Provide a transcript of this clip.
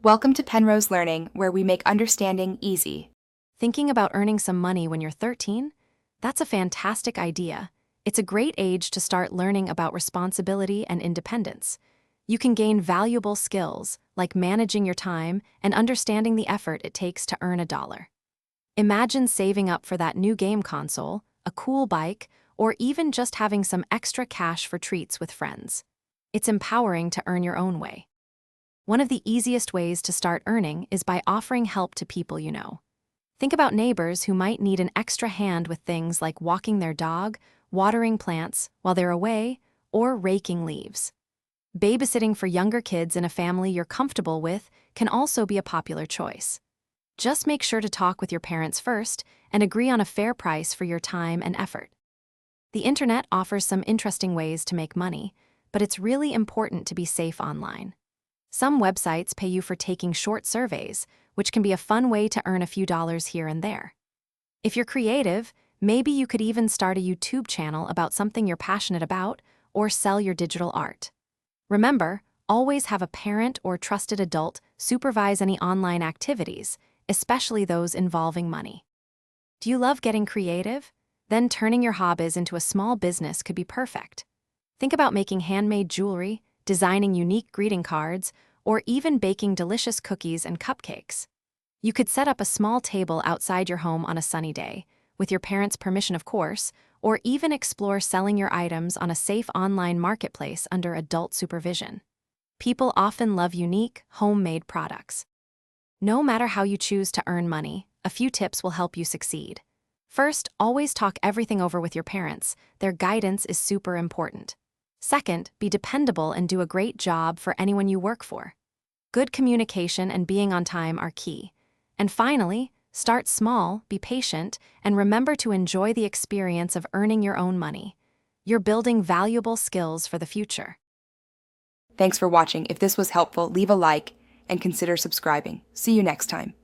Welcome to Penrose Learning, where we make understanding easy. Thinking about earning some money when you're 13? That's a fantastic idea. It's a great age to start learning about responsibility and independence. You can gain valuable skills, like managing your time and understanding the effort it takes to earn a dollar. Imagine saving up for that new game console, a cool bike, or even just having some extra cash for treats with friends. It's empowering to earn your own way. One of the easiest ways to start earning is by offering help to people you know. Think about neighbors who might need an extra hand with things like walking their dog, watering plants while they're away, or raking leaves. Babysitting for younger kids in a family you're comfortable with can also be a popular choice. Just make sure to talk with your parents first and agree on a fair price for your time and effort. The internet offers some interesting ways to make money, but it's really important to be safe online. Some websites pay you for taking short surveys, which can be a fun way to earn a few dollars here and there. If you're creative, maybe you could even start a YouTube channel about something you're passionate about or sell your digital art. Remember, always have a parent or trusted adult supervise any online activities, especially those involving money. Do you love getting creative? Then turning your hobbies into a small business could be perfect. Think about making handmade jewelry, designing unique greeting cards, or even baking delicious cookies and cupcakes. You could set up a small table outside your home on a sunny day, with your parents' permission of course, or even explore selling your items on a safe online marketplace under adult supervision. People often love unique, homemade products. No matter how you choose to earn money, a few tips will help you succeed. First, always talk everything over with your parents. Their guidance is super important. Second, be dependable and do a great job for anyone you work for. Good communication and being on time are key. And finally, start small, be patient, and remember to enjoy the experience of earning your own money. You're building valuable skills for the future. Thanks for watching. If this was helpful, leave a like and consider subscribing. See you next time.